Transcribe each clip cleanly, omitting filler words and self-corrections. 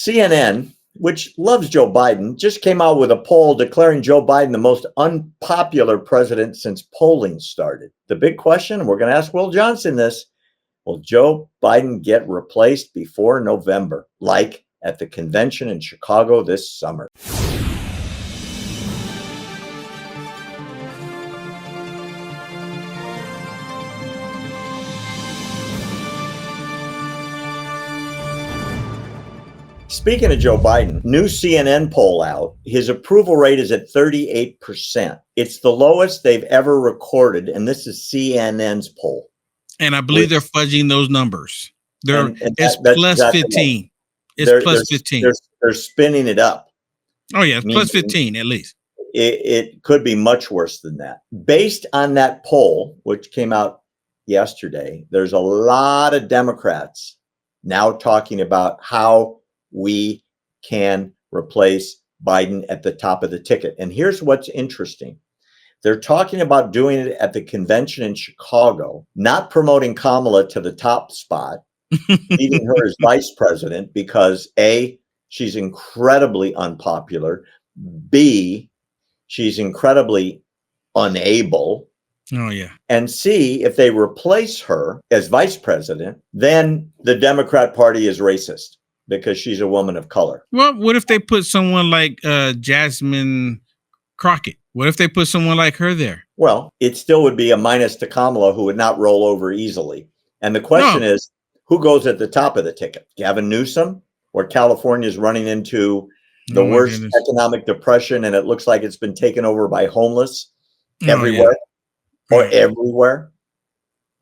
CNN, which loves Joe Biden, just came out with a poll declaring Joe Biden the most unpopular president since polling started. The big question, and we're going to ask Will Johnson this, will Joe Biden get replaced before November, like at the convention in Chicago this summer? Speaking of Joe Biden, new CNN poll out, his approval rate is at 38%. It's the lowest they've ever recorded, and this is CNN's poll. And I believe they're fudging those numbers. It's plus exactly 15. Right. It's plus 15. They're spinning it up. Oh, yeah, it's plus 15 at least. It could be much worse than that. Based on that poll, which came out yesterday, there's a lot of Democrats now talking about how we can replace Biden at the top of the ticket. And here's what's interesting. They're talking about doing it at the convention in Chicago, not promoting Kamala to the top spot, leaving her as vice president because A, she's incredibly unpopular. B, she's incredibly unable. Oh, yeah. And C, if they replace her as vice president, then the Democrat Party is racist, because she's a woman of color. Well, what if they put someone like Jasmine Crockett? What if they put someone like her there? Well, it still would be a minus to Kamala, who would not roll over easily. And the question is, who goes at the top of the ticket? Gavin Newsom, where California is running into the worst economic depression, and it looks like it's been taken over by homeless everywhere or everywhere.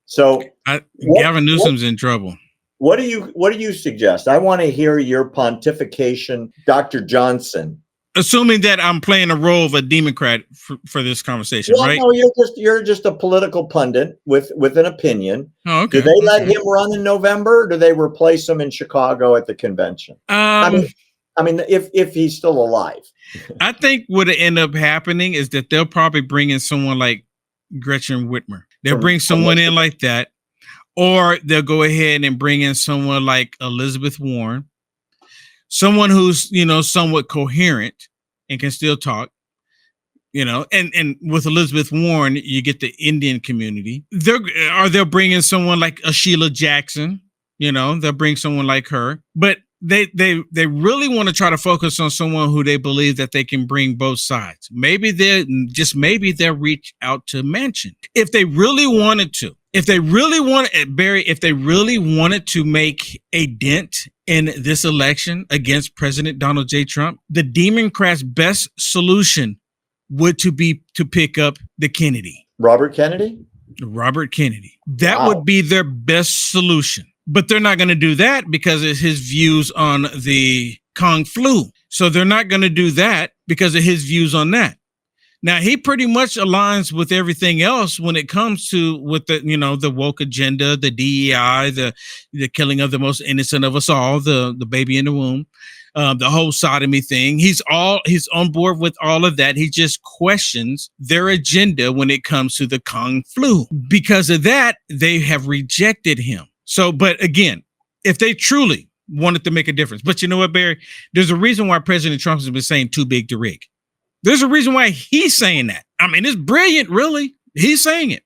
So Gavin Newsom's in trouble. What do you suggest? I want to hear your pontification, Dr. Johnson. Assuming that I'm playing a role of a Democrat for this conversation, right? No, you're just a political pundit with an opinion. Oh, okay. Do they let him run in November, or do they replace him in Chicago at the convention? I mean, if he's still alive. I think what'll end up happening is that they'll probably bring in someone like Gretchen Whitmer. They'll bring someone in like that. Or they'll go ahead and bring in someone like Elizabeth Warren, someone who's, somewhat coherent and can still talk, and with Elizabeth Warren, you get the Indian community. They'll bring in someone like a Sheila Jackson, they'll bring someone like her, but they really want to try to focus on someone who they believe that they can bring both sides. Maybe they'll reach out to Manchin if they really wanted to. If they really wanted to make a dent in this election against President Donald J. Trump, the Democrats' best solution would be to pick up the Kennedy. Robert Kennedy? That would be their best solution. But they're not going to do that because of his views on the Kung flu. So they're not going to do that because of his views on that. Now, he pretty much aligns with everything else when it comes to the woke agenda, the DEI, the killing of the most innocent of us all, the baby in the womb, the whole sodomy thing. He's on board with all of that. He just questions their agenda when it comes to the Kung flu. Because of that, they have rejected him. So, but again, if they truly wanted to make a difference, but you know what, Barry? There's a reason why President Trump has been saying too big to rig. There's a reason why he's saying that. I mean, it's brilliant, really. He's saying it.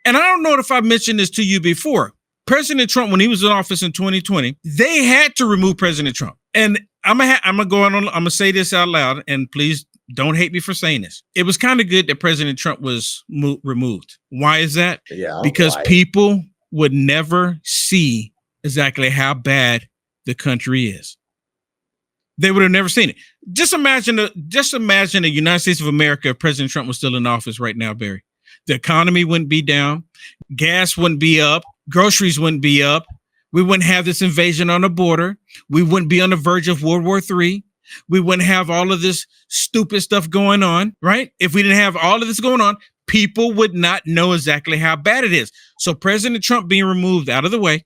And I don't know if I mentioned this to you before. President Trump, when he was in office in 2020, they had to remove President Trump. And I'm gonna say this out loud, and please don't hate me for saying this. It was kind of good that President Trump was removed. Why is that? Because people would never see exactly how bad the country is. They would have never seen it. Just imagine the United States of America if President Trump was still in office right now, Barry. The economy wouldn't be down. Gas wouldn't be up. Groceries wouldn't be up. We wouldn't have this invasion on the border. We wouldn't be on the verge of World War III. We wouldn't have all of this stupid stuff going on, right? If we didn't have all of this going on, people would not know exactly how bad it is. So President Trump being removed out of the way,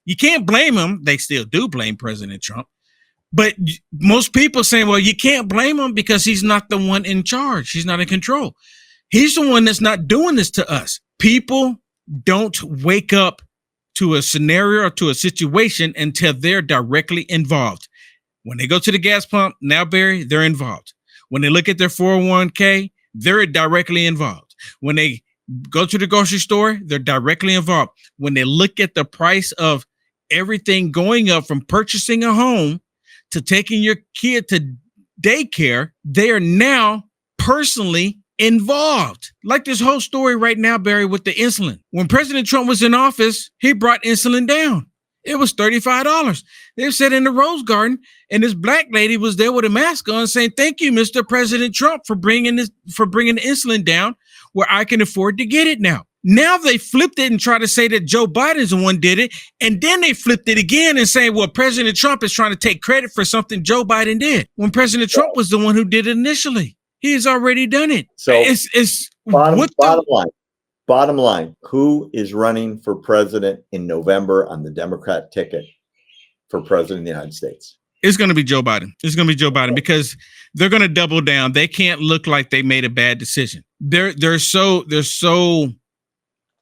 you can't blame him. They still do blame President Trump. But most people saying, well, you can't blame him because he's not the one in charge. He's not in control. He's the one that's not doing this to us. People don't wake up to a scenario or to a situation until they're directly involved. When they go to the gas pump, now, Barry, they're involved. When they look at their 401k, they're directly involved. When they go to the grocery store, they're directly involved. When they look at the price of everything going up, from purchasing a home to taking your kid to daycare, they are now personally involved. Like this whole story right now, Barry, with the insulin. When President Trump was in office, he brought insulin down. It was $35. They sat in the Rose Garden, and this black lady was there with a mask on saying, "Thank you, Mr. President Trump, for bringing the insulin down where I can afford to get it now." Now they flipped it and try to say that Joe Biden's the one did it. And then they flipped it again and saying, well, President Trump is trying to take credit for something Joe Biden did, when President Trump was the one who did it initially. He has already done it. So it's bottom line, who is running for president in November on the Democrat ticket for president of the United States? It's going to be Joe Biden. It's going to be Joe Biden, because they're going to double down. They can't look like they made a bad decision. They're so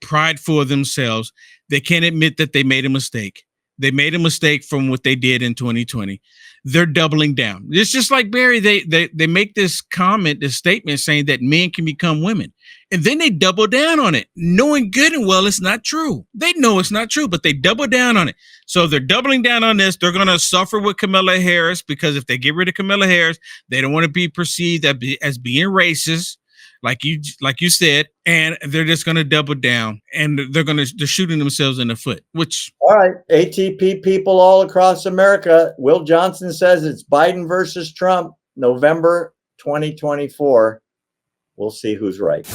prideful of themselves. They can't admit that they made a mistake. They made a mistake from what they did in 2020. They're doubling down. It's just like Barry. They make this comment, this statement saying that men can become women. And then they double down on it, knowing good and well it's not true. They know it's not true, but they double down on it. So they're doubling down on this. They're going to suffer with Kamala Harris, because if they get rid of Kamala Harris, they don't want to be perceived as being racist, like you said, and they're just going to double down, and they're shooting themselves in the foot. Which, all right, ATP people all across America, Will Johnson says it's Biden versus Trump, November 2024. We'll see who's right.